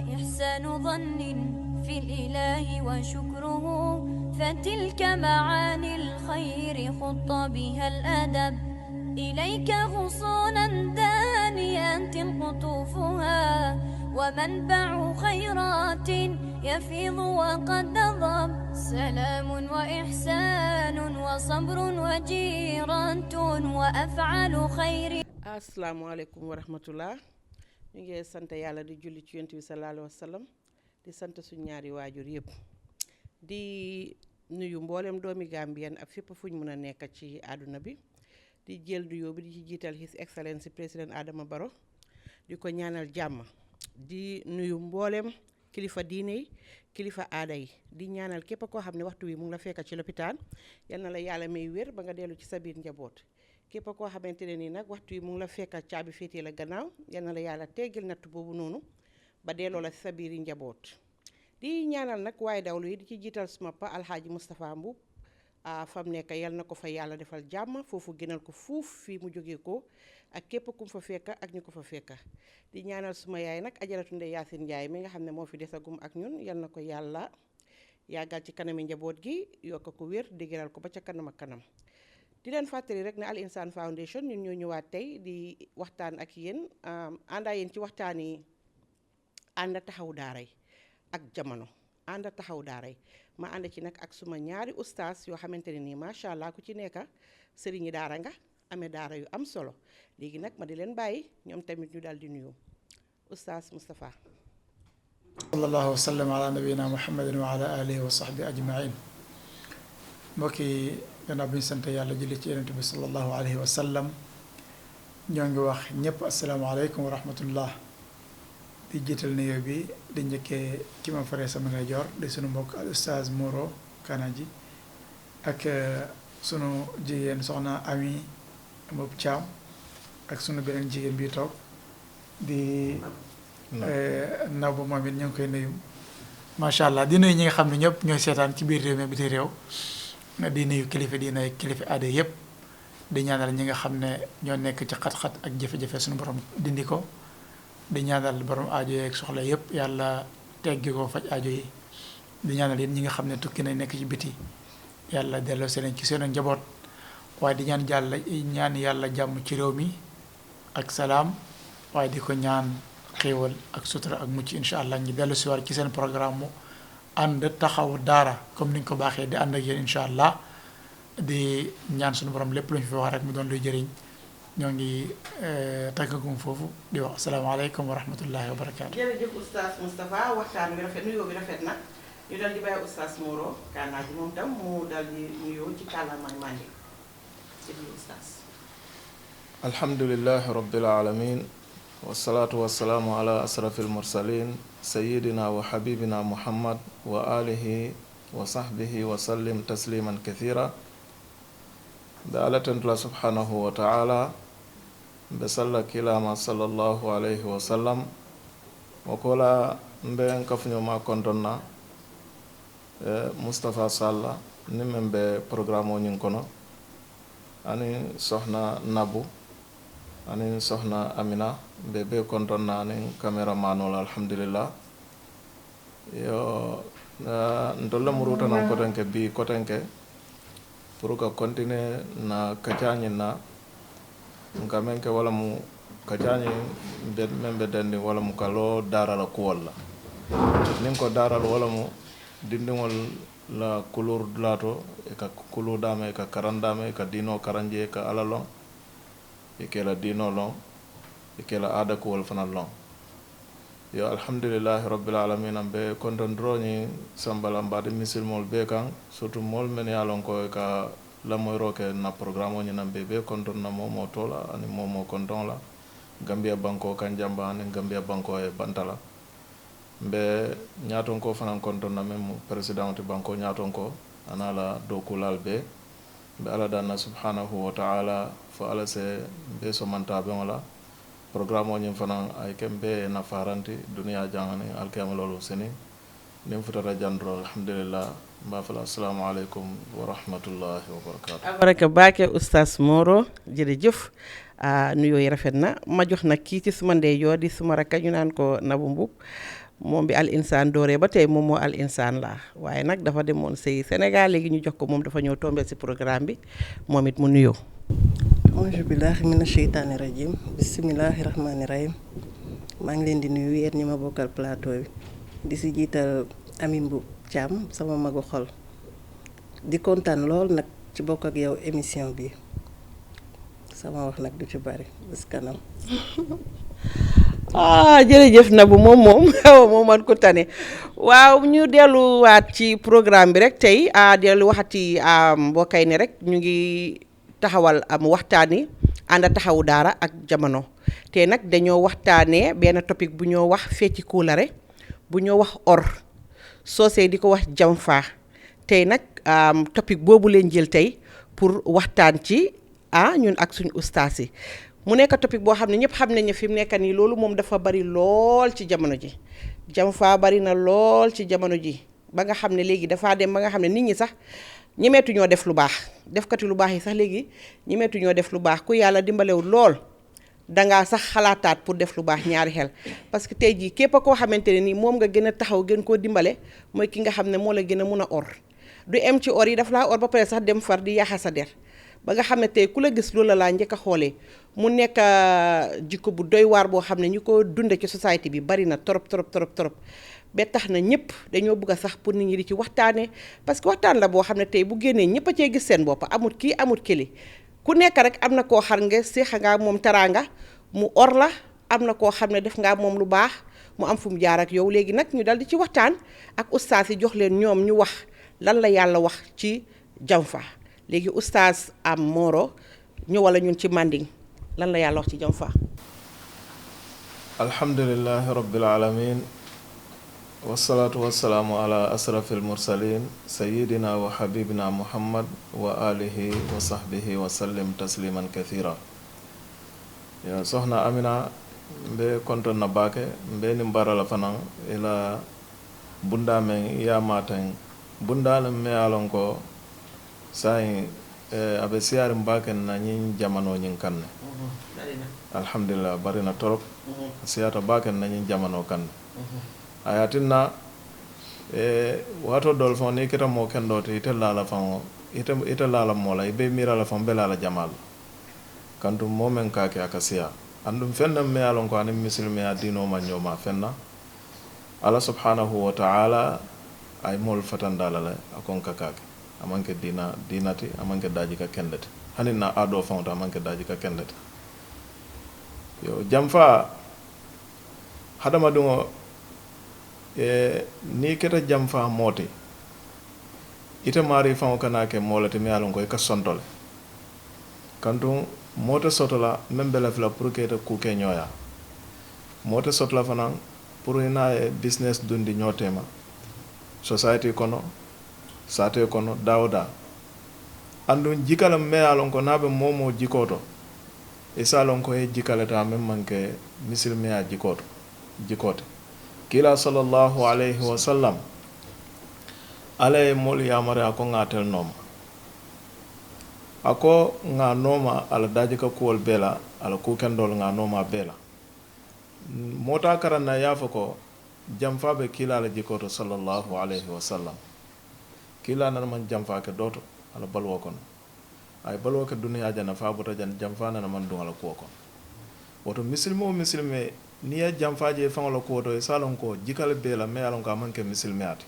وإحسان ظن في الإله وشكره فتلك معاني الخير خط بها الأدب إليك غصونا دانيات قطوفها ومنبع خيرات يفيض وقد نضب سلام وإحسان وصبر وجيرة وأفعال خير. asalaamaaleykum wa rahmatullah ñu ngi sant yàlla di julli ci yonent bi sallallahu alayhi wa sallam di sant suñu ñaari waajur yëpp di nuyu mboolem doomi Gambien ak fépp fu ñu mën a nekk ci àdduna bi di jël nuyoo bi di ci jiital His Excellency président Adama Barrow di ko ñaanal jàmm di nuyu mboolem kilifa diine yi kilifa aada yi di ñaanal képp koo xam ne waxtu wi mu ngi la fekk ci lopitaan yal na la yàlla may wér ba nga dellu ci sa biir njaboot képp koo xamante ne nii nag waxtu yi mu ngi la fekk caabi féetee la gannaaw yal na la yàlla teggil natt boobu noonu ba delloo la sa biir njaboot di ñaanal nag waaye dawlu yi di ci jiital suma pa alxaaji Moustapha Mbuub fam nekk yal na ko fa yàlla defal jàmm foofu gënal ko fuuf fii mu jógee ko ak képp ku mu fa fekk ak ñu ko fa fekk di ñaanal suma yaay nag ajaratu Ndey Yaasin Njaay mi nga xam ne moo fi desagum ak ñun yal na ko yàlla yàggal ci kanami njaboot gi yokk ko wér dëgëral ko ba ca kanam ak kanam di leen fàttali rek ne Al Insaan Foundation ñun ñoo ñëwaat tey di waxtaan ak yéen àndaa yéen ci waxtaan yi ànd taxaw daara yi ak jamono ànd taxaw daara yi ma ànd ci nag ak suma ñaari ustaas yoo xamante ne nii macha allah ku ci nekk sëriñi daara nga amee daara yu am solo léegi nag ma di leen bàyyi ñoom tamit ñu daal di nuyu ustaas Moustapha. sallallahu wa sallam ala nabiyina muhammadin wa ala alihi wa sahbi ajmain mbokk yi gannaaw bi ñu sant yàlla julli ci yonent bi sallallahu alayhi wa sallam ñoo ngi wax ñëpp asalaamaaleykum wa rahmatullah di jiital nuyoo bi di njëkkee ki ma faree sama ndeyjoor di sunu mbokk al ustaaz Moro Kanaji ak sunu jigéen soxna Ami Mbub Thiam ak sunu beneen jigéen bii toog di naw ba moom it ñu ngi koy nuyu macha allah di nuyu ñi nga xam ne ñëpp ñooy seetaan ci biir réew mi biti réew di nuyu kilifa di nuyu kilifa aada yëpp di ñaanal ñi nga xam ne ñoo nekk ci xat-xat ak jafe-jafe suñu borom dindi ko di ñaanal borom aajo yeeg soxla yëpp yàlla teggi ko faj aajo yi di ñaanal yéen ñi nga xam ne tukki nañ nekk ci biti yàlla delloo seen ci seen njaboot waaye di ñaan yàlla jàmm ci réew mi ak salaam waaye di ko ñaan xéewal ak sutura ak mucc incha allah ñu dellu si war ci seen programme mu ànd taxaw daara comme ni ñu ko baaxee di ànd ak yéen incha allah di ñaan suñu borom lépp lu ñu fi wax rek mu doon luy jëriñ ñoo ngi tàggagum foofu di wax asalaamaaleykum wa rahmatullahi wa barakaatu. jërëjëf oustaz Moustapha waxtaan bi rafet nuyoo bi rafet na ñu dal di bàyyi oustaz Moro Kanaji moom tam mu dal di nuyoo ci kàllaamay mandi ci biir oustaz. alhamdulillahi rabbil alamin wasalaatu wasalaamu ala asrafil mursalin sayidina wa habibina muhammad wa alihi wa sahbihi wa sallim tasliman kathira da alatantula subhanahu wa ta'ala be salla kilama sallallahu alayhi wa sallam wa kola mbe kafuñoma kontonna Moustapha Salla ni men be programme o ñin kono ani sohna Nabu ani sohna Amina be be kontonna ani cameraman wala alhamdulillah yo ndolla muruta nan kotenke bi kotenke pour que continuer na kacañi na nka men ke wala mu kacañi men be dendi wala mu kalo daral kuwol la nin ko daral wala mu dindiŋol la couleur dulato e ka kulu dama e ka karandama e ka dino karanje e ka ala lon e ke la dino lon e ke la aada kuwol fana lon yo alhamdulillahi rabbil alamin an be kontondroñi sambala mbaɗe misilmol be kan surtout mol men ya lon ko e ka lamoyro ke na programme oñi nan be konton na momo tola ani momo konton la Gambia banko kan jamba ani Gambia banko e bantala mbe ñaton ko fanan konton na même président ti banko ñaton ko anala do kulal be ala danna subhanahu wa ta'ala fo ala se be so manta be wala programme o ñim fanan ay kembe na faranti duniya jangani alkiyama lolu seni nim futata jandro alhamdulillah mba fala assalamu alaikum wa rahmatullahi wa barakatuh baraka baake oustaz Moro jërëjëf nuyoo yi rafet na ma jox nag kii ci suma ndeyjoor di suma rakk ñu naan ko Nabu Mbub moom bi Al Insaan dooree ba tey moom moo Al Insaan laa waaye nag dafa demoon sëy Sénégal léegi ñu jox ko moom dafa ñëw tombé ci programme bi moom it mu nuyoo. auzu billaahi mina sheytaani rajim bismillaahi rahmaani rahim maa ngi leen di nuyu yéen ñi ma bokkal plateau bi di si jiital Ami Mbu Thiam sama magu xol di kontaan lool nag ci bokk ak yow émission bi sama wax nag du ci bari bés kanam. Jërëjëf Nabou moom man ko tane waaw ñu delluwaat ci programme bi rek tey dellu waxati mbokkay ne rek ñu ngi taxawal waxtaani ànd taxawu daara ak jamono te nag dañoo waxtaanee benn topic bu ñoo wax fecci kuulare bu ñoo wax or soosee di ko wax jamfaa tey nag topic boobu leen jël tey pour waxtaan ci ñun ak suñu ustaas yi mu nekk topic boo xam ne ñëpp xam nañu fi mu nekk nii loolu moom dafa bari lool ci jamono ji jamfaa bari na lool ci jamono ji ba nga xam ne léegi dafaa dem ba nga xam ne nit ñi sax ñemeetu ñoo def lu baax defkati lu baax yi sax léegi ñemeetu ñoo def lu baax ku yàlla dimbalewul lool dangaa sax xalaataat pour def lu baax ñaari xel parce que tey jii képp a koo xamante ne nii moom nga gën a taxaw gën koo dimbale mooy ki nga xam ne moo la gën a mun a or du em ci or yi daf laa or ba pare sax dem far di yaaxa sa der ba nga xam ne tey ku la gis loolu laa njëkk a xoolee mu nekk jikko bu doy waar boo xam ne ñu ko dunde ci société bi bari na trop ba tax na ñëpp dañoo bëgg a sax pour nit ñi di ci waxtaanee parce que waxtaan la boo xam ne tey bu génnee ñëpp a cee gis seen bopp amut kii amut këli ku nekk rek am na koo xar nga séexa ngaa moom teraanga mu or la am na koo xam ne def ngaa moom lu baax mu am fu mu jaar ak yow léegi nag ñu dal di ci waxtaan ak ustaas yi jox leen ñoom ñu wax lan la yàlla wax ci jamfa léegi ustaas am Moro ñu wala ñun ci Manding lan la yàlla wax ci jamfa. alhamdulillahi rabbil alamin wasalaatu wasalaamu ala asrafil mursalin sayidina wa habibina muhammad wa alihi wa sahbihi wa sallim tasliman kathira ya soxna Amina mbe konton na baake mbe ni mbarala fanan ila bundamen yamaten bundala me alon ko sai abe siyaari mbaken na ñin jamano ñin kanne alhamdulillah barina torop siyata baken na ñin jamano kanne ayatinna wato dol fon ni kita mo kendo te ite lala fon ite lala mola ibe mira la fon bela la jamal kantum momen kake akasiya andum fenna me alon ko anim muslimi ya dino ma nyoma fenna ala subhanahu wa ta'ala ay mol fatandala la akon kakake amanke dinati amanke daji ka kendete haninna ado fon ta amanke daji ka kendete yo jamfa hadama dungo ni keta jamfa moti ite mari fan kana ke molati mi alon ko ka sontole kantum mota sotola membe la fla pour que ta ku ke nyoya mota sotola fanan pour ina business dundi nyotema society kono sate kono dawda andun jikala me alon ko nabe momo jikoto e salon ko e jikala ta mem manke misilme a jikote kila sallallahu alayhi wa sallam alay mol yamare ako ngatel noma ako nga noma ala daji ka kuwol bela ala ku kendol nga noma bela mota karanna yafa ko jamfa be kila ala jikoto sallallahu alayhi wa sallam kila nan man jamfa ke doto ala balwo kono ay balwo ke duniya jana fa buta jan jamfa nan man dun ala kuwo kono woto muslime ni ya jamfaje fangolo ko to salon ko jikal bela me alon ka manke misilmiati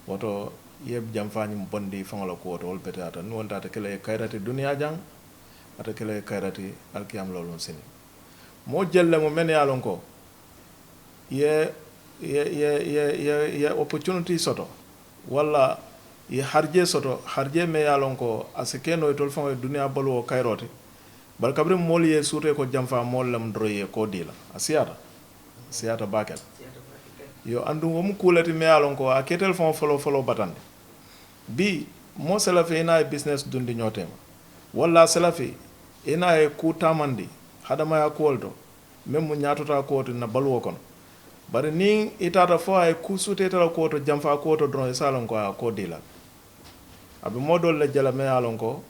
woto yeb jamfani bondi fangolo ko to wol betata ni wonta ta kele kayrati dunya jang ata kele kayrati alkiyam lolon sini mo jelle mo men alon ko ye opportunity soto wala ye harje me alon ko asikeno tol fango dunya balwo kayroti bal kabri mol ye sute ko jamfa mol lam droye ko dila asiyata bakel yo andu wom kulati me alon ko a ketel fon folo batande bi mo salafi ina business dundi nyotema walla salafi ina e ku tamandi hadama ya koldo mem mu nyatota ko to na balwo kono bari ni itata fo ay ku sute tala ko to jamfa ko to dron salon ko ko dila abi modol la jala me alon ko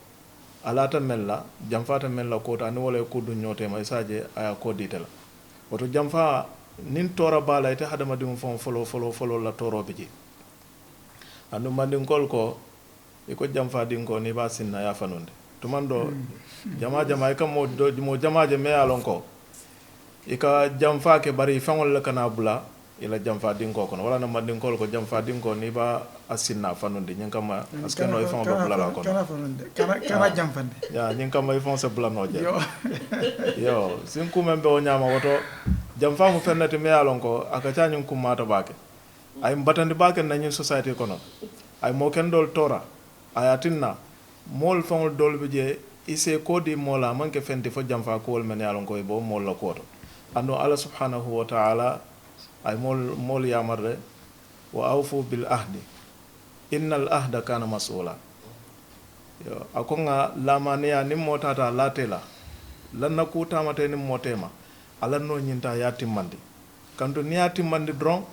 alata mella jamfata mella ko ta ni wala ko du nyote may saje aya ko ditela woto jamfa nin tora bala ite hadamadiŋo faŋo foloo la toro be je andu mandinkol ko iko jamfa dinko ni ba sinna ya fanunde tumando jama i ka mo jamaje me alon ko ika jamfa ke bari faŋol le kana bula ila jamfa dinko kono wala na mandinkol ko jamfa dinko ni ba asinna fanundi ñing kama askeno ifon be bula la kono kana jamfande ya ñing kama ifon se bula no je yo sin ku membe o nyama woto jamfa mu fennati me alon ko aka ca ñing kumata baake ay mbatandi baake na ñin society kono ay mo ken dol tora ayatinna mol fon dol be je ise ko di mola manke fenti fo jamfa ko wol men alon ko bo mol la ko to ando ala subhanahu wa ta'ala ay mol yamarde wa awfu bil ahdi innal ahda kana mas'ula yo akonga lamaniya nim motata latela lanna ku tamate nim motema ala no nyinta yatimmandi kanto ni yatimmandi dron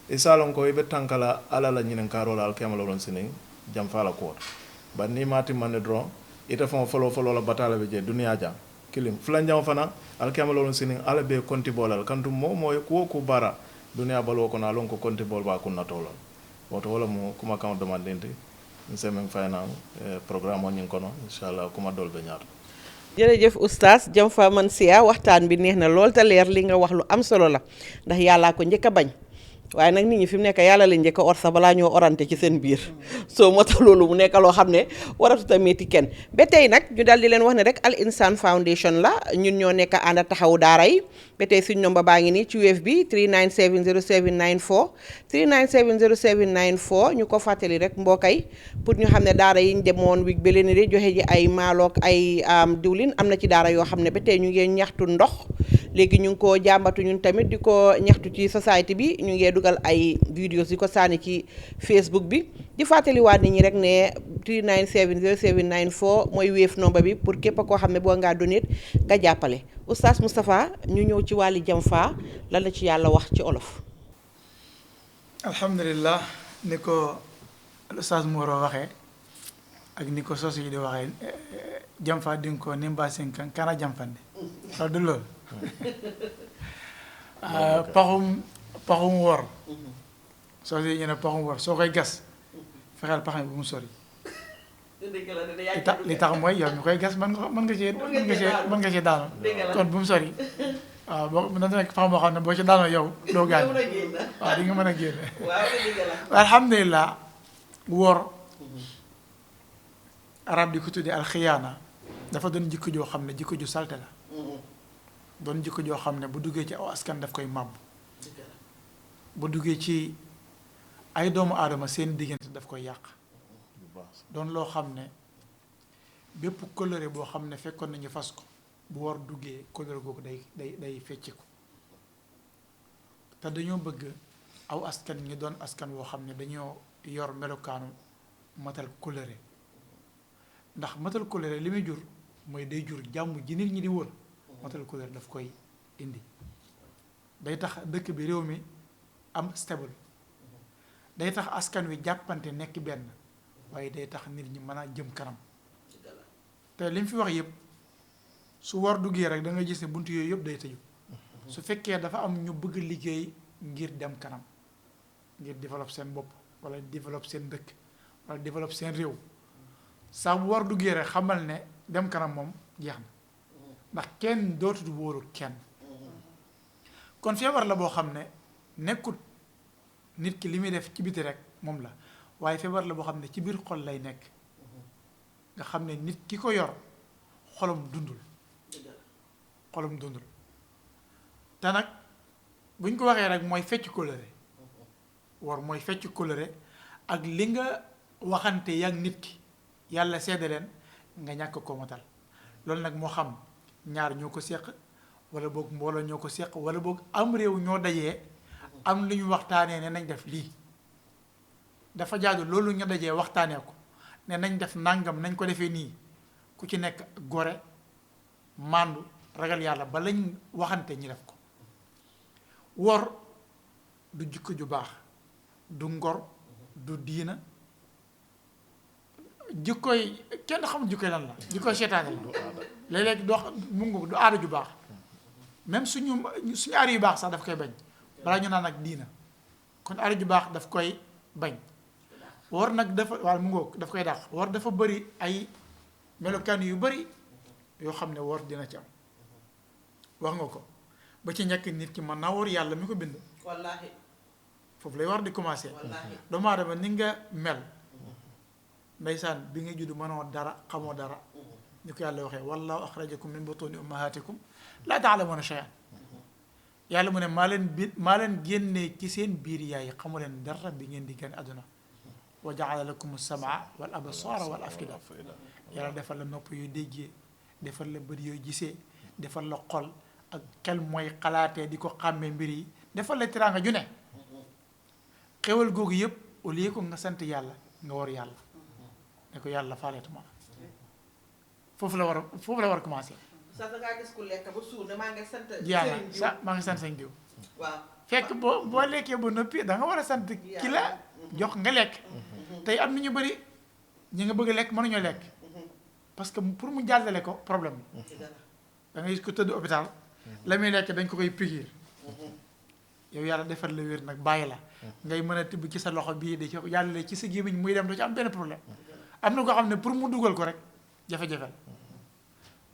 e salon ko ibe tankala ala la nyinen karola al kemalo ron sinin jam fala ko ba ni matimmandi dron ita fon folo la batala be je duniya jam kilim fulan jam fana al kemalo ron sinin ala be konti bolal kanto mo ko ku bara duniya balo ko na lon ko konti bol ba kunna tolol woto wala mo kuma kan demandente nsemen fayna programme on kono inshallah kuma dol be ñaar jërëjëf oustaz Jamfa Mansia waxtaan bi neex na lool te leer li nga wax lu am solo la ndax yàllaa ko njëkk a bañ waaye nag nit ñi fi mu nekk yàlla la njëkk a or sa balaa ñoo orante ci seen biir soo moo tax loolu mu nekk loo xam ne waratuta metti kenn ba tey nag ñu daal di leen wax ne rek Al Insaan Foundation la ñun ñoo nekk ànd taxawu daara yi ba tey suñ nomba baa ngi nii ci Wave bi 3970794 3970794 ñu ko fàttali rek mbokkay pour ñu xam ne daara yi ñu demoon wig ba leen di joxe ji ay maaloog ay diwlin am na ci daara yoo xam ne ba tey ñu ngi ñaxtu ndox léegi ñu ngi ko jàmbatu ñun tamit di ko ñaxtu ci société bi ñu ngi dugal ay vidéos di ko sànni ci Facebook bi di fàttaliwaat nit ñi rek ne 3970794 mooy Wave nomba bi pour képp koo xam ne boo ngaa donate nga jàppale Oustaz Moustapha ñu ñëw ci wàlli Jamfa lan la ci yàlla wax ci olof. alhamdulillah ni ko Oustaz Moro waxee ak ni ko sos yi di waxee Jamfa di nga ko nimba sinkan kana jamfande loolu du loolu paxum wor soo si ñu ne paxum wor soo koy gas fexeel pax mi bu mu sori li tax mooy yow mi koy gas mën nga ci daano kon bu mu sori waaw boo na nekk pax moo xam ne boo ci daano yow doo gaañ waaw di nga mën a génne alhamdulilah wor arab di ko tuddee alxiyaana dafa doon jikko joo xam ne jikko ju salte la doon jikko joo xam ne bu duggee ci aw askan daf koy màbb bu duggee ci ay doomu aadama seen diggante daf koy yàq doon loo xam ne bépp kóllëre boo xam ne fekkoon nañu fas ko bu war duggee kóllëre googu day fecci ko te dañoo bëgg aw askan ñu doon askan woo xam ne dañoo yor melokaanu matal kóllëre ndax matal kóllëre li muy jur mooy day jur jàmm ji nit ñi di wër matal kóllëre daf koy indi day tax dëkk bi réew mi am stable day tax askan wi jàppante nekk benn waaye day tax nit ñi mën a jëm kanam te li mu fi wax yëpp su war duggee rek da nga gis ne buntu yooyu yëpp day tëju su fekkee dafa am ñu bëgg liggéey ngir dem kanam ngir développer seen bopp wala développer seen dëkk wala développer seen réew saa bu war duggee rek xamal ne dem kanam moom jeex na ndax kenn dootul wóolu kenn kon feebar la boo xam ne nekkut nit ki li muy def ci biti rek moom la waaye feebar la boo xam ne ci biir xol lay nekk nga xam ne nit ki ko yor xolam dundul te nag buñ ko waxee rek mooy fecc kóllëre war mooy fecc kóllëre ak li nga waxante yak nit ki yàlla seede leen nga ñàkk ko matal loolu nag moo xam ñaar ñoo ko seq wala boog mbooloo ñoo ko seq wala boog am réew ñoo dajee am lu ñu waxtaanee ne nañ def lii dafa jaadu loolu ñu dajee waxtaanee ko ne nañ def nangam nañ ko defee nii ku ci nekk gore màndu ragal yàlla ba lañ waxante ñi def ko wor du jikko ju baax du ngor du diina jikkoy kenn xamul jikkoy lan la jikkoy seetaane la léeg-léeg doo mu ngi du aada ju baax même suñu aada yu baax sax daf koy bañ balaa ñu naan nag diina kon alal ju baax daf koy bañ wor nag dafa wala mu ngoog daf koy dàq wor dafa bëri ay melokaan yu bëri yoo xam ne wor dina ci am wax nga ko ba ci ñàkk nit ki mën naa wor yàlla mi ko bind wallaahi foofu lay war di commencer wallaahi doomu aadama ni nga mel ndeysaan bi nga judd mënoo dara xamoo dara ni ko yàlla waxee wallahu axrajakum min butuni ummahatikum laa taalamuuna shay'an yàlla mu ne maa leen génnee ci seen biir yaay xamu leen dara bi ngeen di génn àdduna wa jaala lakum samaa wal absaara wal afida yàlla defal la nopp yooyu déggee defal la bët yooyu gisee defal la xol ak xel mooy xalaatee di ko xàmmee mbir yi defal la teraanga ju ne xewal googu yëpp au lieu que nga sant yàlla nga war yàlla ne ko yàlla faaleetuma foofu la war a commencer. sax da ngaa gis ku lekk ba suur ne maa ngi sant yàlla sa maa ngi sant sañ diw waaw fekk boo lekkee ba noppi da nga war a sant ki la jox nga lekk tey am na ñu bëri ñi nga bëgg a lekk mënuñoo lekk parce que pour mu jàllale ko problème da nga gis ko tëdd hôpital la muy lekk dañ ko koy pikiir yow yàlla defal la wér nag bàyyi la ngay mën a tibb ci sa loxo bii di ci jàllale ci sa gémmiñ muy dem doo ci am benn problème am na koo xam ne pour mu dugal ko rek jafe-jafe la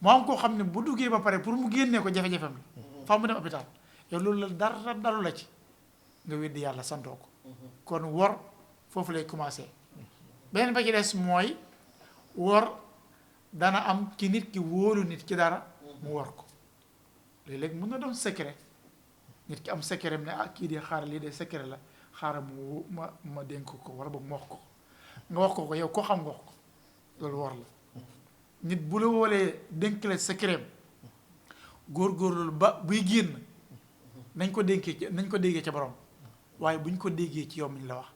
moo am koo xam ne bu duggee ba pare pour mu génnee ko jafe-jafem la fa mu dem hôpital yow loolu la dara dalu la ci nga weddi yàlla santoo ko kon wor foofu lay commencer beneen ba ci des mooy wor dana am ci nit ki wóolu nit ki dara mu wor ko léeg-léeg mën na doon secret nit ki am secret ne ah kii de xaaral lii de secret la xaaral mu ma dénk ko wala boog ma wax ko nga wax ko yow koo xam nga wax ko loolu wor la nit bu la woolee dénk la secret góor-góorlu ba buy génn nañ ko déggee ca borom waaye buñ ko déggee ci yow miñ la wax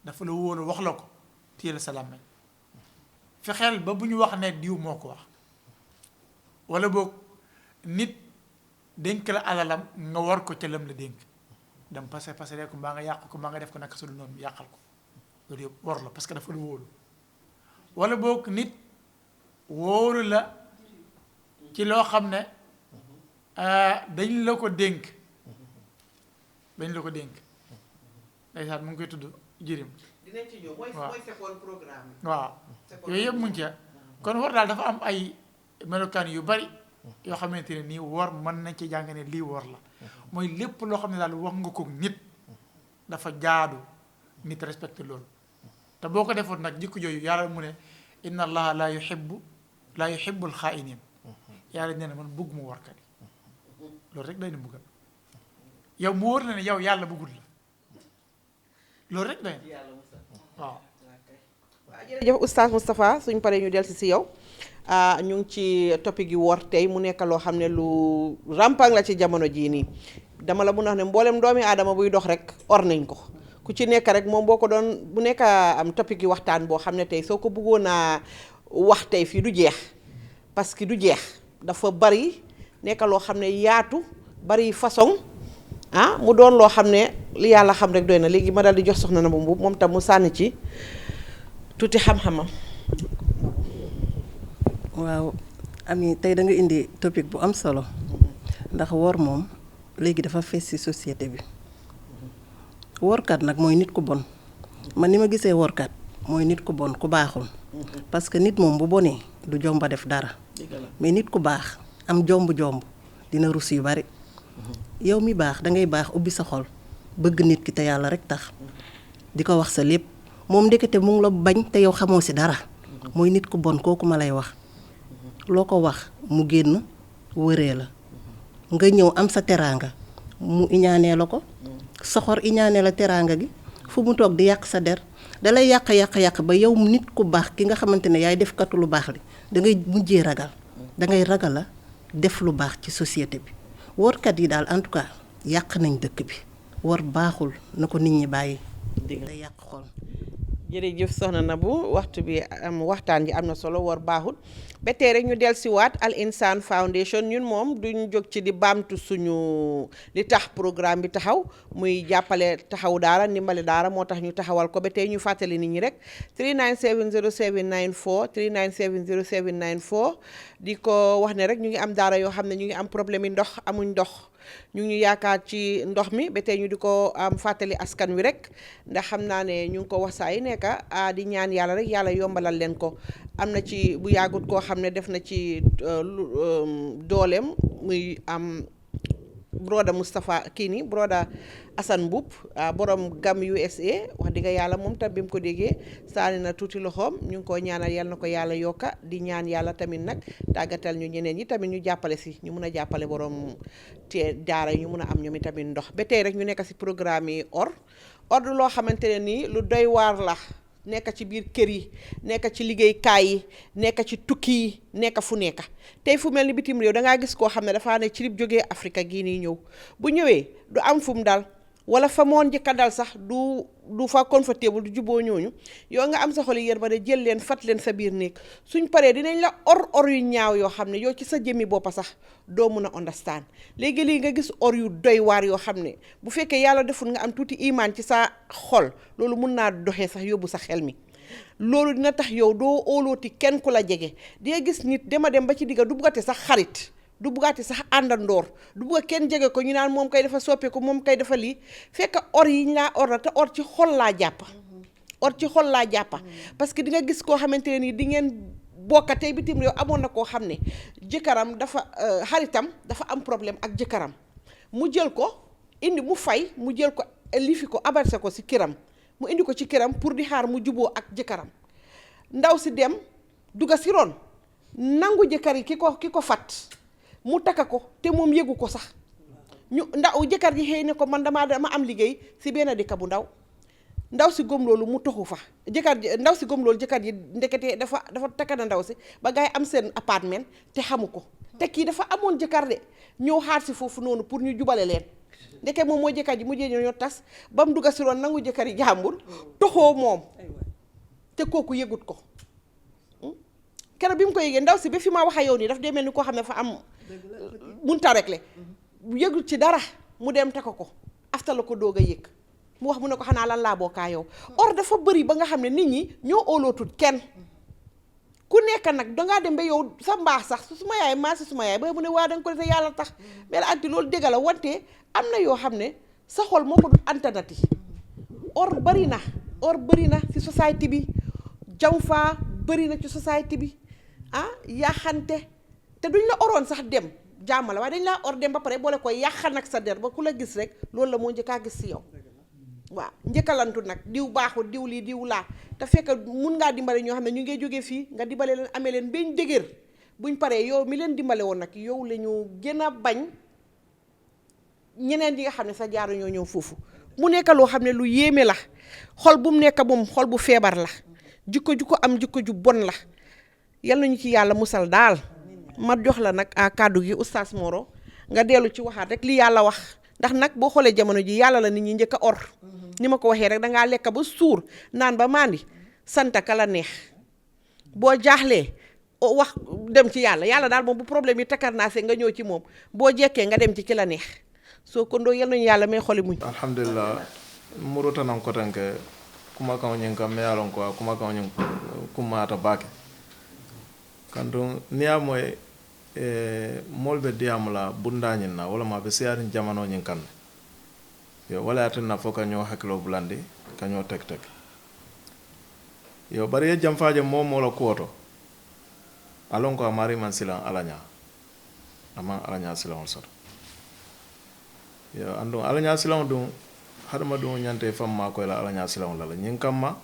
dafa la wóolu wax la ko téye la sa làmmiñ fexeel ba bu ñu wax ne diw moo ko wax wala boog nit dénk la alalam nga war ko ca lam la dénk dem parce ko mbaa nga yàq ko mbaa nga def ko naka su dul noonu yàqal ko loolu yëpp war la parce que dafa la wóolu wala boog nit wóolu la ci loo xam ne dañ la ko dénk ndeysaan mu ngi koy tudd jirim dinañ ci ñëw mooy sekoon programme waaw yooyu yëpp mu ngi ca kon war daal dafa am ay melokaan yu bari yoo xamante ne nii wor mën nañ ci jàng ne lii wor la mooy lépp loo xam ne daal wax nga ko nit dafa jaadu nit respecté loolu te boo ko defoon nag jikko jooyu yàlla mu ne inna allaha la yuhibbul xaa'iniin yàlla nee na man bëgg mu warkat yi loolu rek day na bëggal yow mu wóor na ne yow yàlla bëggul la loolu rek day na waaw jërëjëf oustaz Moustapha suñ paree ñu delsi si yow ñu ngi ci topic yi wor tey mu nekk loo xam ne lu rampang la ci jamono jii nii dama la mun a wax ne mboolem doomi aadama buy dox rek or nañ ko ku ci nekk rek moom boo ko doon bu nekk am topic yi waxtaan boo xam ne tey soo ko bëggoon a wax tey fii du jeex parce que du jeex dafa bari nekk loo xam ne yaatu bari façon mu doon loo xam ne li yàlla xam rek doy na léegi ma dal di jox soxna na bu mbub moom tam mu sànni ci tuuti xam-xamam. waaw ami tey da nga indi topic bu am solo ndax wor moom léegi dafa fees ci société bi workat nag mooy nit ku bon man ni ma gisee workat mooy nit ku bon ku baaxul parce que nit moom bu bonee du jomba def dara mais nit ku baax am jomb dina rus yu bari yow mi baax da ngay baax ubbi sa xol bëgg nit ki te yàlla rek tax di ko wax sa lépp moom ndekete mu ngi la bañ te yow xamoo ci dara mooy nit ku bon kooku ma lay wax loo ko wax mu génn wëree la nga ñëw am sa teraanga mu iñaanee la ko soxor iñaanee la teraanga gi fu mu toog di yàq sa der dalay yàq ba yow nit ku baax ki nga xamante ne yaay def katu lu baax li dangay mujjee ragal dangay ragal la def lu baax ci société bi workat yi daal en tout cas yàq nañ dëkk bi wor baaxul na ko nit ñi bàyyi day yàq xol. jërëjëf soxna Nabou waxtu bi waxtaan ji am na solo wor baaxul ba tey rek ñu dellusiwaat Al Insaan Foundation ñun moom duñ jóg ci di baamtu suñu li tax programme bi taxaw muy jàppale taxaw daara ndimbali daara moo tax ñu taxawal ko ba tey ñu fàttali nit ñi rek 3970794 3970794 di ko wax ne rek ñu ngi am daara yoo xam ne ñu ngi am problème yi ndox amuñ ndox ñu ngi ñu yaakaar ci ndox mi ba tey ñu di ko fàttali askan wi rek ndax xam naa ne ñu ngi ko wax saa yi nekk di ñaan yàlla rek yàlla yombalal leen ko. am na ci bu yàggut koo xam ne def na ci dooleem muy am broda Moustapha kii nii broda Assane Mboup borom gam USA wax dëgg yàlla moom tam bi mu ko déggee saani na tuuti loxoom ñu ngi ko ñaanal yal na ko yàlla yokka di ñaan yàlla tamit nag tàggatal ñu ñeneen ñi tamit ñu jàppale si ñu mun a jàppale borom te daara yi ñu mun a am ñoom tamit ndox ba tey rek ñu nekk si programme yi ordre loo xamante ne nii lu doy waar la nekk ci biir kër yi nekk ci liggéeykaay yi nekk ci tukki yi nekk fu nekk tey fu mel ni bitim réew dangaa gis koo xam ne dafaa ne ci rib jógee Afrique gii nii ñëw bu ñëwee du am fu mu dal wala fa moon njëkka dal sax du fa confortable du juboo ñooñu yow nga am sa xol yër ba de jël leen fat leen sa biir néeg suñ paree dinañ la or yu ñaaw yoo xam ne yow ci sa jëmmi boppa sax doo mun a understand léegi nga gis yu doy waar yoo xam ne bu fekkee yàlla deful nga am tuuti imaan ci sa xol loolu mun naa doxee sax yóbbu sa xel mi loolu dina tax yow doo óolooti kenn ku la jege di nga gis nit dem ba ci digga du buggate sax xarit du buggaati sax àndandoor du bugga kenn jege ko ñu naan moom kay dafa soppeeku moom kay dafa lii fekk yi ñu laa or la te or ci xol laa jàppa parce que di nga gis koo xamante ne nii di ngeen bokka tey bitim réew amoon na koo xam ne jëkkëram dafa xaritam dafa am problème ak jëkkëram mu jël ko indi mu fay mu jël ko lifi ko abarse ko si këram mu indi ko ci këram pour di xaar mu juboo ak jëkkëram ndaw si dem dugga si ron nangu jëkkër yi ki ko fat mu takka ko te moom yëgu ko sax ndaw jëkkër ji xëy ne ko man dama am liggéey si benn dëkk bu ndaw si gëm loolu mu toxu fa ndaw si gëm loolu jëkkër ji ndekete dafa takka na ndaw si ba gaay am seen appartement te xamu ko te kii dafa amoon jëkkër de ñëw xaar si foofu noonu pour ñu jubale leen ndeke moom mooy jëkkër ji mujjee ñoo tas ba mu dugga si roon nangu jëkkër yi jàmbur toxoo moom te kooku yëgut ko keroog bi mu ko yëgee ndaw si ba fi ma wax a yow nii daf dee mel ni koo xam ne dafa am munta rek le yëgul ci dara mu dem takk ko afta la ko doog a yëg mu wax mu ne ko xanaa lan laa bokkaa yow or dafa bëri ba nga xam ne nit ñi ñoo óolootul kenn ku nekk nag dangaa dem ba yow sa mbaax sax su suma yaay maa si suma yaay ba mu ne waa danga ko defee yàlla tax mais anti loolu dégg la wante am na yoo xam ne sa xol moo ko du antanati or bëri na ci société bi jam faa bëri na ci société bi yaxante te duñ la oroon sax dem jàmm la waaye dañ laa or dem ba pare boole koy yàqan ak sa der ba ku la gis rek loolu la moo njëkkaa gis si yow waaw njëkkalantu nag diw baaxul diw lii diw laa te fekk mun ngaa dimbale ñoo xam ne ñu ngi jógee fii nga dimbale leen amee leen bañ dëgër buñ paree yow mi leen dimbale woon nag yow la ñu gën a bañ ñeneen yi nga xam ne sa jaaru ñoo ñëw foofu mu nekk loo xam ne lu yéeme la xol bu mu nekk moom xol bu feebar la jikko ju ko am jikko ju bon la yal nañu ci yàlla musal daal ma jox la nag a kàddu gi oustaz Moro nga dellu ci waxaat rek li yàlla wax ndax nag boo xoolee jamono ji yàlla la nit ñi njëkk a or ni ma ko waxee rek dangaa lekk ba suur naan ba mandi sant ka la neex boo jaaxlee wax dem ci yàlla daal moom bu problème yi takarnaase nga ñëw ci moom boo jekkee nga dem ci ki la neex soo ko ndoo yal nañu yàlla may xoli muñ alhamdulillah murutanam kotanke kuma kaw ñing kam me yalon ko kuma kaw ñing kuma ta bake kanto niya moy molbe diamla bundañin na wala ma be siyarin jamano ñin kan yo wala atanna foka ñoo haklo bulandi ka ñoo tek yo bari jam faaje mom wala kuoto alon ko mari man silan alanya silan sot yo ando alanya silan dum hadama dum ñante famma ko la alanya silan la ñin kamma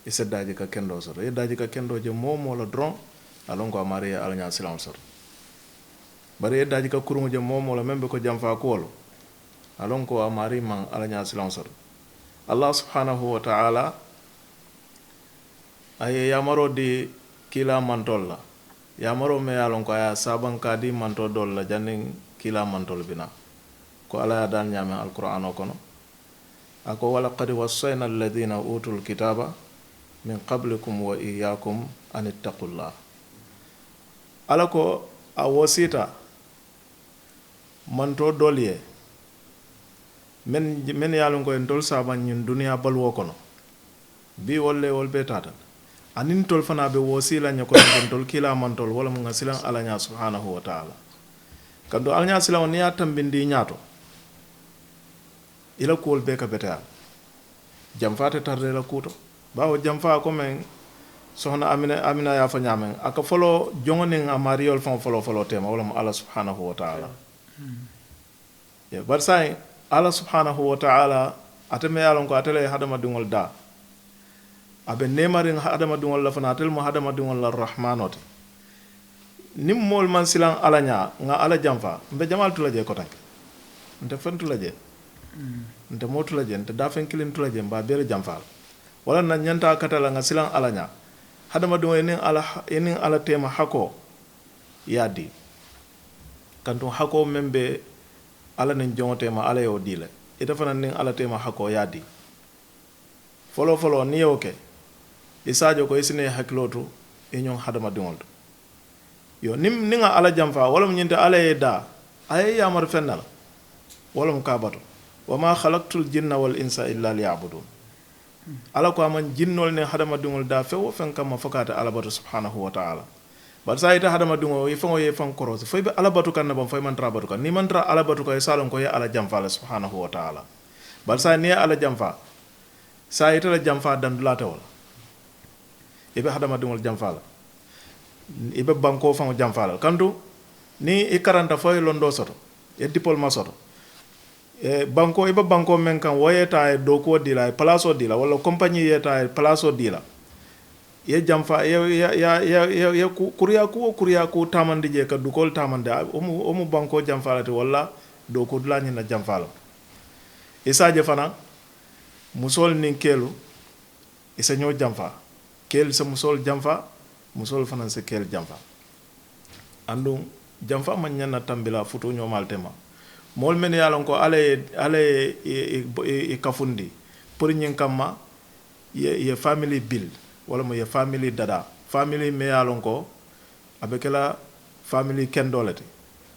iseddaji ka kendo sot yeddaji ka kendo je mom wala dron alon ko mari alanya silan sot bari yeddaji ka kurungu je mom wala membe ko jam fa ko wolo alon ko mari man alanya silan sot Allah subhanahu wa ta'ala aye yamaro di kila mantol la yamaro me yalon ko aya saban kadi mantol dol la jannin kila mantol bina ko ala ya dal nyame alquran kono ako wala qad wassayna alladhina utul kitaba min qablikum wa iyyakum an ittaqullah ala ko a wasita manto dolye men yalon ko en tol saban ñun duniya balwo kono bi wolle wol be tatal anin tol fana be wosila nyako tol kila man tol wala mun silan ala nya subhanahu wa ta'ala kanto alña silaŋo niŋ ye tambindi ñaato ila kuwol bee ka beteyaa janfa te tarde la kuuto bawo janfa comme sohna amina ya fa ñaameŋ aka folo joŋo niŋ a mariyol faŋo folo tema wala mu alla subhanahu wa taala bari saayiŋ alla subhanahu wa taala ate me ye a loŋ ko ate le ye hadamadiŋol daa a be nemariŋ hadamadiŋol la fana ate le mu hadamadiŋol la rahmano te niŋ moolu maŋ silaŋ alla ñaa ŋa alla janfa mbe jamaalu tula jee kotanke nte feŋ tula jee nte moo tula jee nte daafeŋ kiliŋ tula jee mbaa bee le janfa la wala na ñanta kata la ŋa silaŋ alla ñaa hadamadiŋo ye niŋ alla teema hakkoo ye a dii kantuŋ hakkoo meŋ be alla niŋ joŋo teema alla ye wo dii le ite fanaŋ niŋ alla teema hakkoo ye a dii foloo foloo niŋ ye wo ke i se a je ko i si ne ye hakkiloo tu i ñoŋ hadamadiŋolu to yo niŋ a alla janfa wala mu ñinte alla ye daa a ye yamari feŋ na la wala mu kaa bato wa ma halaktul jinna wal insa illa liyabudun alla ko a maŋ jinnolu niŋ hadamadiŋolu daa feŋ wo feŋ kamma fo ka ate alla bato subhanahu wa taala bari saa ite hadamadiŋo i faŋo ye faŋ korosi fo i be alla batu kaŋ ne baŋ fo i maŋ tara batu kaŋ niŋ maŋ tara alla batu kaŋ i se a loŋ ko i ye alla janfa le subhanahu wa taala bari saa niŋ ye alla janfa saa ite la janfa dandulaate wo la i be hadamadiŋolu janfa la i be bankoo faŋo janfa la kantu niŋ i karanta fo ye londoo soto ye diplôme soto banko i be bankoo meŋ kaŋ wo ye taa ye dookuwo dii la a ye palasoo dii la walla compagnie ye taa ye palasoo dii la ye janfa ye kuriyaku taamandi je ka dukoolu taamandi wo mu bankoo janfa la ti walla dooku dulaa ñiŋ na janfa la i se a je fanaŋ musoolu niŋ keelu i se ñoo janfa keelu se musoolu janfa musoolu fanaŋ se keelu janfa anduŋ janfa maŋ ñaŋ na tambi la futu ñoomaal tema moolu mennu ye a loŋ ko alla ye i kafundi pour ñiŋ kamma ye family build wala mu ye family dada family me ye a loŋ ko a be ke la family kendoo le ti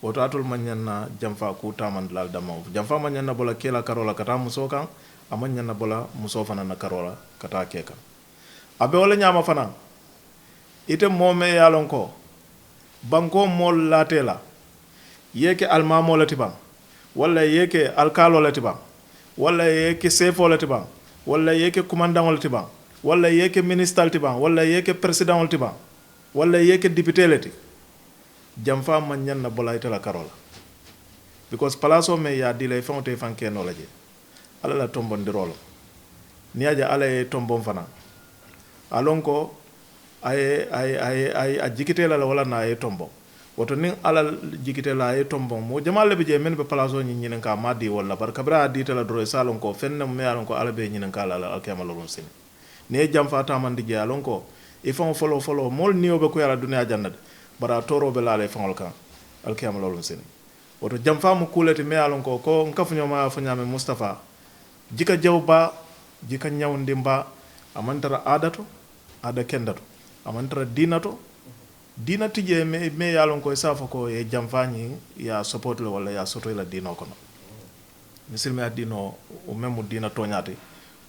woto atolu maŋ ñaŋ na janfa kuu taamandi la damaŋo janfa maŋ ñaŋ na bola kee la karoo la ka taa musoo kaŋ a maŋ ñaŋ na bola musoo fanaŋ na karoo la ka taa kee kaŋ a be wo le ñaama fanaŋ ite moo me ye a loŋ ko bankoo moolu laatee la ye ke almaamoo le ti baŋ walla ye ke alkaaloo le ti baŋ walla ye ke seefoo le ti baŋ walla ye ke kumandaŋo le ti baŋ walla ye ke ministal ti baŋ walla ye ke peresidaŋo le ti baŋ walla ye ke dipitee le ti janfa maŋ ñaŋ na bola ite la karoo la because palasoo meŋ ye a dii la i faŋo te i faŋ keenoo la je alla la tombondiroo lo niŋ ye a je alla ye tomboŋ fanaŋ a loŋ ko a jikitee la walla na a ye tomboŋ woto niŋ alla jikite la a ye tomboŋ moo jamaalu le bi jee mennu be palasoo ñiŋ ñininka maa dii walla bari kabira a diita la doro i se a loŋ ko feŋ ne mu ye a loŋ ko alla be ñininka la la alkiyama loruŋ sini niŋ ye janfa taamandi jee a loŋ ko i faŋo foloo foloo moolu niyo be kuya la duniyaa janna de bari a tooroo be laa la i faŋolu kaŋ alkiyama loruŋ sini woto janfa mu kuu le ti me ye a loŋ ko nkafuñoma ye fo ñaame Mustapha jika jaw baa jika ñawndin baa a maŋ tara aada to aada kenda to a maŋ tara diina to diina tijee me ye a loŋ ko i se a fo ko ye janfa ñiŋ ye a support le walla ye a soto i la diinoo kono misilima diinoo wo meŋ mu diina tooñaa ti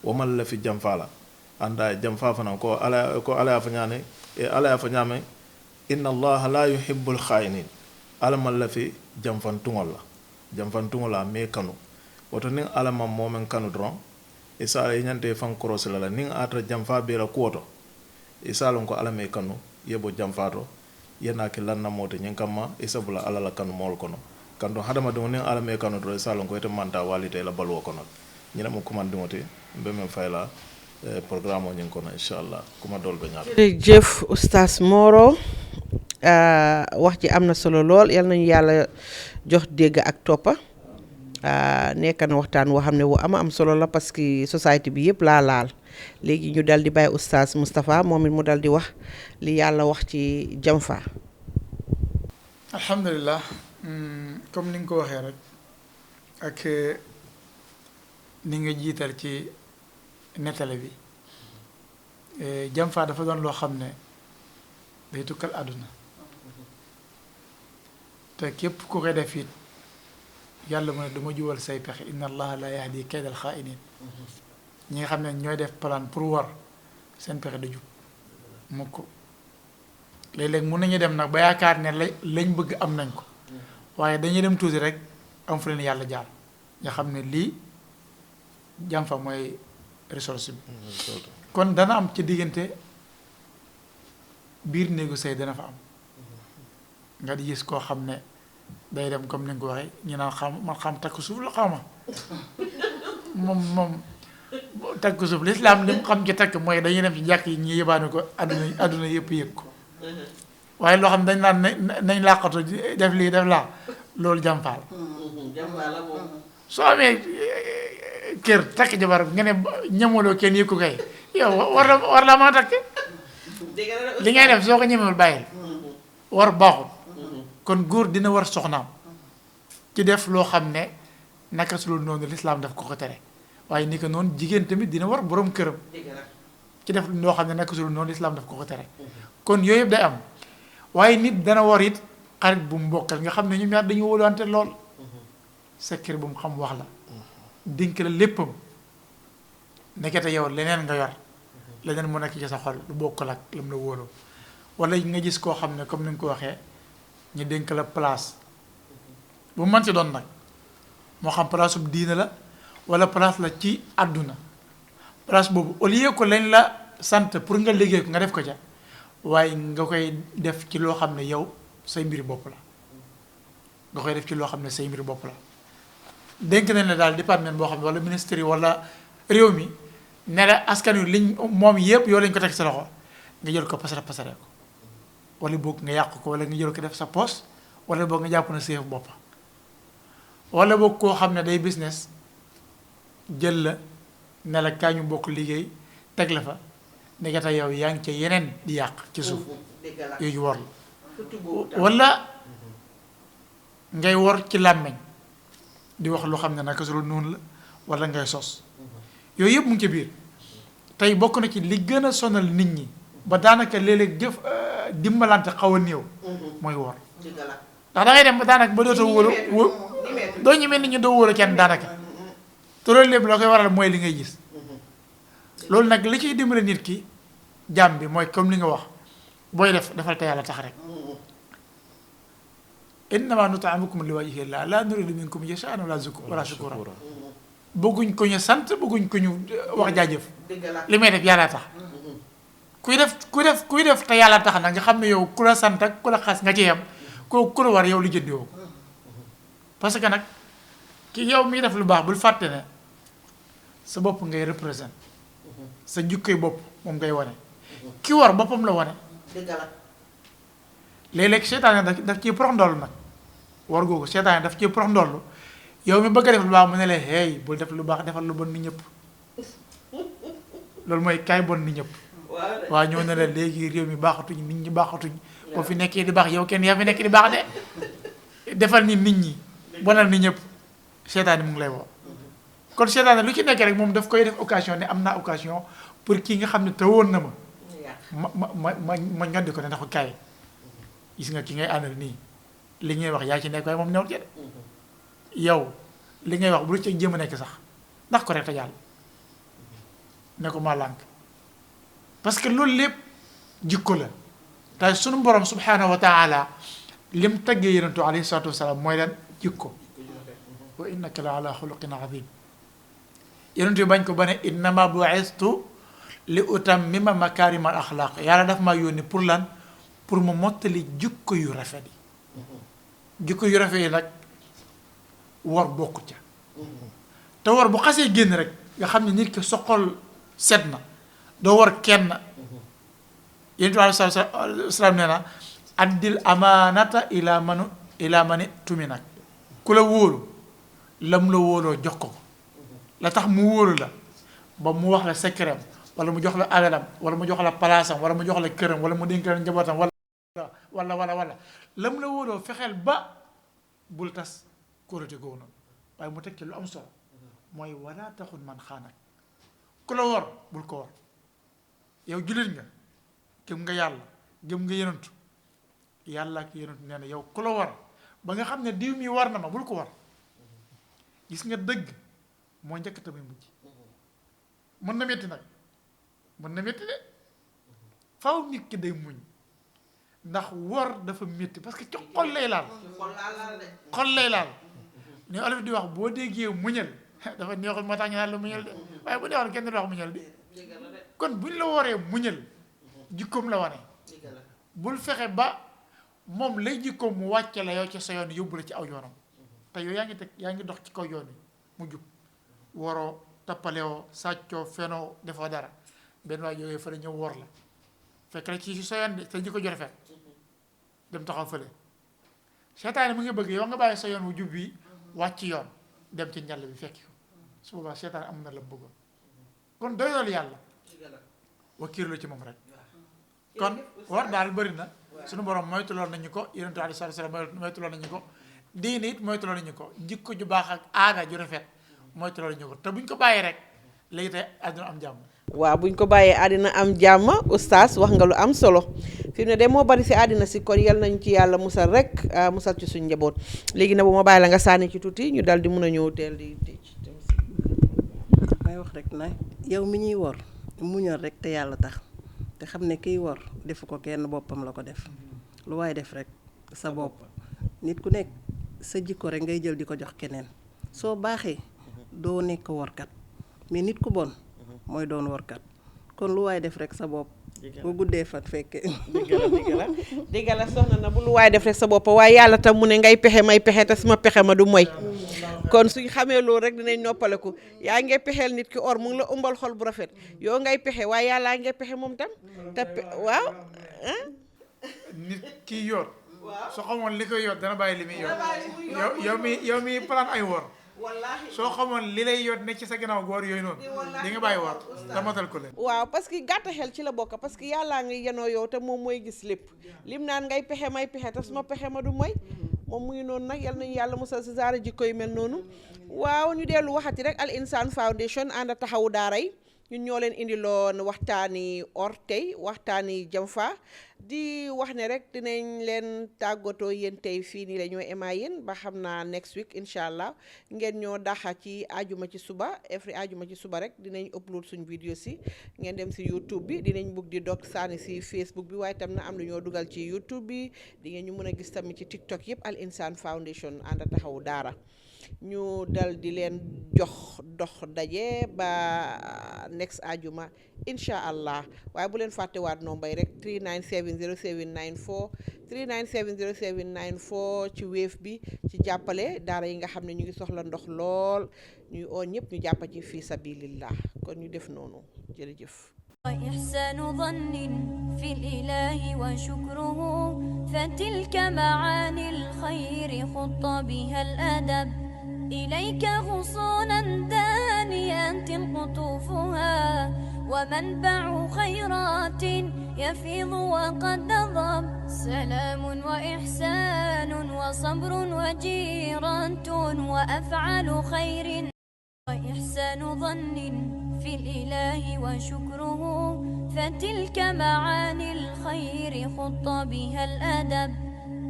wo maŋ le fi janfa la anda janfa fanaŋ ko alla ye a fo ñaame inna allaha la yuhibbu lkhayinin alla maŋ le fi janfantuŋol la janfantuŋo la a mee kanu woto niŋ alla maŋ moo meŋ kanu doroŋ i se a la i ñanta i faŋ korosi la niŋ a tara janfa bee la kuwo to i se a loŋ ko alla mee kanu ye bo janfa to ye naa ke lannamoo ti ñiŋ kamma i se bula alla la kanu moolu kono kanto hadamadiŋo niŋ alla mee kanu doroŋ i se a loŋ ko ite manta waalita i la baluwo kono ñine mu kumandiŋo ti mbe meŋ fay la programme o ñiŋ kono inchallah kuma doolu be ñaata jërëjëf oustaz Moro wax ji am na solo lool yal nañu yàlla jox dégg ak toppa nekk na waxtaan woo xam ne wu am solo la parce que société bi yëpp laa laal léegi ñu dal di bàyyi oustaz Moustapha moom it mu dal di wax li yàlla wax ci janfa alhamdulilah comme ni nga ko waxee rek ak ni nga jiital ci nettale bi janfa dafa doon loo xam ne day tukkal àdduna te képp ku koy def it yàlla mu ne duma juwal say pexe inna allaha la yahdi kaydal xaa'iniin ñi nga xam ne ñooy def plan pour war seen pexe du jub mukk léeg-léeg mun nañu dem nag ba yaakaar ne lañ bëgg am nañ ko waaye dañuy dem tuuti rek am fu leen yàlla jaar nga xam ne lii jàm fa mooy ressource bi kon dana am ci diggante biir néegu sëy dana fa am nga di gis koo xam ne day dem comme ni nga ko waxee ñu naan xam takk suuf la xaw ma moom takk suuf lislaam li mu xam ci takk mooy dañuy dem ci jàkk yi ñu yëbaane ko adduna yëpp yëg ko waaye loo xam ne dañ naan nañ làqatu def lii def laa loolu jàmpaal soo amee kër takk jabar nga ne ñamaloo kenn yëg ko kay yow war la maa takk li ngay def soo ko ñemewul bàyyil war baaxul kon góor dina war soxnaam ci def loo xam ne naka su loolu noonu lislaam daf ko tere waaye ni ko noonu jigéen tamit dina war borom këram ci def loo xam ne naka su loolu noonu lislaam daf ko tere kon yooyu yëpp day am waaye nit dana war it xarit bu mu bokkal nga xam ne ñoom ñaar dañu wóoluwante lool secret bu mu xam wax la dénk la léppam nekkete yow leneen nga yor leneen mu nekk ci sa xol lu bokkal ak lam la wóoloo wala nga gis koo xam ne comme ni nga ko waxee ñu dénk la place bu mën ci doon nag moo xam place bu diina la wala place la ci àdduna place boobu au lieu que lañ la sant pour nga liggéey ko nga def ko ca waaye nga koy def ci loo xam ne yow say mbiri bopp la nga koy def ci loo xam ne say mbiri bopp la dénk nañ la daal département boo xam ne wala ministère yi wala réew mi ne la askan wi liñ moom yëpp yow lañ ko teg sa loxo nga jël ko pasare ko wala boog nga yàq ko wala nga jël ko def sa poche wala boog nga jàpp na séef boppa wala boog koo xam ne day business jël la ne la kaa ñu bokk liggéey teg la fa nekkata yow yaa ngi ca yeneen di yàq ci suuf yooyu wor la wala ngay wor ci làmmeñ di wax lu xam ne naka su noonu la wala ngay sos yooyu yëpp mu ngi ci biir tey bokk na ci li gën a sonal nit ñi ba daanaka léeg-léeg jëf dimbalante xaw a néew mooy wor ndax da ngay dem ba daanaka ba dootoo wóolu doo ñemee nit ñi doo wóolu kenn daanaka te loolu lépp la koy waral mooy li ngay gis loolu nag li ciy dimbale nit ki jàmm bi mooy comme li nga wax booy def defal te yàlla tax rek innama nut'imukum li wajhi llah la nuridu minkum jazaan wala shukura bëgguñ ko ñu sant bëgguñ ko ñu wax jaajëf li may def yàlla tax kuy def te yàlla tax nag nga xam ne yow ku la sant ak ku la xas nga ci yem ku la war yow li jëndi woo ko parce que nag ki yow miy def lu baax bul fàtte ne sa bopp ngay représente sa jukkoy bopp moom ngay wane ki war boppam la wane léeg-léeg seetaan daf ciy prox ndoll nag war googu seetaan daf ciy prox ndoll yow mi bëgg a def lu baax mu ne la hey bul def lu baax defal lu bon ni ñëpp loolu mooy kaay bon ni ñëpp waaw ñëw ne la léegi réew mi baaxatuñ nit ñi baaxatuñ boo fi nekkee di baax yow kenn yaa fi nekk di baax de defal ni nit ñi bonal ni ñëpp seetaan mu ngi lay woo kon seetaan lu ci nekk rek moom daf koy def occasion ne am naa occasion pour kii nga xam ne te woon na ma ñoddi ko ne ndax ko kaay gis nga ki ngay àndal nii li ngay wax yaa ci nekk waaye moom newul ci de yow li ngay wax bu lu ci jéem a nekk sax ndax ko rek te jàll ne ko maa lànk parce que loolu lépp jikko la te sunu borom subhanahu wa taala lim taggee yonentu alayhi salatu wasalaam mooy lan jikko wa innaka la ala xuluqin azim yonentu bañ ko ba ne innama bu'istu li utammima makarimal axlaaq yàlla daf maa yónni pour lan pour mu mottali jikko yu rafet yi jikko yu rafet yi nag war bokku ca te war bu xasee génn rek nga xam ne nit ki soxol set na doo war kenn yonent bi alayhi salaam nee na addil amaanata ila mani tumi nag ku la wóolu lam la wóoloo jox ko la tax mu wóolu la ba mu wax la secret wala mu jox la alalam wala mu jox la palaasam wala mu jox la këram wala mu dénk la njabootam wala lam la wóoloo fexeel ba bul tas kóorate googu noonu waaye mu teg ci lu am solo mooy wala taxul man xaanak ku la wor bul ko wor yow jullit nga gëm nga yàlla gëm nga yenentu yàlla ak yenentu nee na yow ku la war ba nga xam ne diw mi war na ma bul ko war gis nga dëgg moo njëkk tamit mujj mën na metti nag mën na metti de faw nit ki day muñ ndax wor dafa métti parce que ci xol lay laal xol lay laal ni olof di wax boo déggee muñal dafa neexul moo tax ñu naan la muñal de waaye bu neexoon kenn du wax muñal de kon buñ la waree muñal jikkoom la wane bul fexe ba moom lay jikkoom mu wàcce la yow ci sa yoon yóbbu la ci aw yoonam te yow yaa ngi dox ci kaw yoon wi mu jub waroo tappalewoo sàccoo fenoo defoo dara benn waay yooyu fa la ñëw wor la fekk la ci sa yoon de te jikko ju rafet dem taxaw fële seetaane mu ngi bëgg yow nga bàyyi sa yoon wu jub bi wàcc yoon dem ci njàll bi fekki ko su boobaa seetaane am na la bëggoon kon doy loolu yàlla wakiirlu ci moom rek kon war daal bëri na suñu borom moytuloon nañu ko yonent bi alayhi salaam moytuloon nañu ko diine it moytuloon nañu ko jikko ju baax ak aada ju rafet moytuloon nañu ko te buñ ko bàyyi rek léegi tey àdduna am jàmm. waaw buñ ko bàyyee àddina am jàmm oustaz wax nga lu am solo fi mu ne de moo bari si àddina si kon yal nañ ci yàlla musal rek musal ci suñ njaboot léegi na bu ma bàyyi la nga sànni ci tuuti ñu dal di mun a ñëw teel di may wax rek na yow mi ñuy wor muñal rek te yàlla tax te xam ne kiy wor defu ko kenn boppam la ko def lu waaye def rek sa bopp nit ku nekk sa jikko rek ngay jël di ko jox keneen soo baaxee doo nekk workat mais nit ku bon mooy doon workat kon lu waaye def rek sa bopp bu guddee fan fekke dëgg la soxna na bu lu waaye def rek sa bopp waaye yàlla tam mu ne ngay pexe may pexe te suma pexe ma du moy kon suñ xamee loolu rek dinañ noppaleku yaa ngay pexeel nit ki or mu ngi la ëmbal xol bu rafet yow ngay pexe waaye yàllaa ngay pexe moom tam te waaw nit kii yoot soo xamoon li koy yoot dana bàyyi li muy yoot yow mi plan ay wor soo xamoon li lay yoot ne ci sa ginnaaw góor yooyu noonu di nga bàyyi wor damatal ko leen waaw parce que gàtt xel ci la bokk parce que yàllaa ngi yenoo yow te moom mooy gis lépp lim naan ngay pexe may pexe te suma pexe ma du mooy moom mu ngi noonu nag yal nañu yàlla musal si zaara jikko yu mel noonu waaw ñu dellu waxati rek Al Insaan Foundation ànd taxawu daara yi ñun ñoo leen indiloon waxtaani or tey waxtaani Jamfa di wax ne rek dinañ leen tàggatoo yéen tey fii nii la ñoo emaa yéen ba xam naa next week incha allah ngeen ñoo daxa ci ajuma ci suba every ajuma ci suba rek dinañ upload suñ vidéo si ngeen dem si YouTube bi dinañ bugg di dog saani si Facebook bi waaye tam na am lu ñoo dugal ci YouTube bi di ngeen ñu mën a gis tamit ci TikTok yëpp Al Insaan Foundation ànd taxawu daara ñu dal di leen jox dox daje ba next ajuma incha allah waaye bu leen fàttewaat nombay rek 3970794 3970794 ci Wave bi ci jàppale daara yi nga xam ne ñu ngi soxla ndox lool ñuy oo ñëpp ñu jàppa ci fii sabilillah kon ñu def noonu jërëjëf وإحسان ظن في الإله وشكره فتلك معاني الخير خط بها الأدب إليك غصونا دانيات قطوفها ومنبع خيرات يفيض وقد نضب سلام وإحسان وصبر وجيرة وأفعال خير وإحسان ظن في الإله وشكره فتلك معاني الخير خط بها الأدب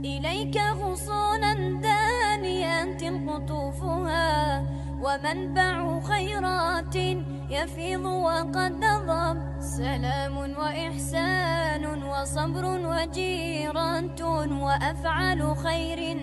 إليك غصونا دانيات قطوفها ومنبع خيرات يفيض وقد نضب سلام وإحسان وصبر وجيرة وأفعال خير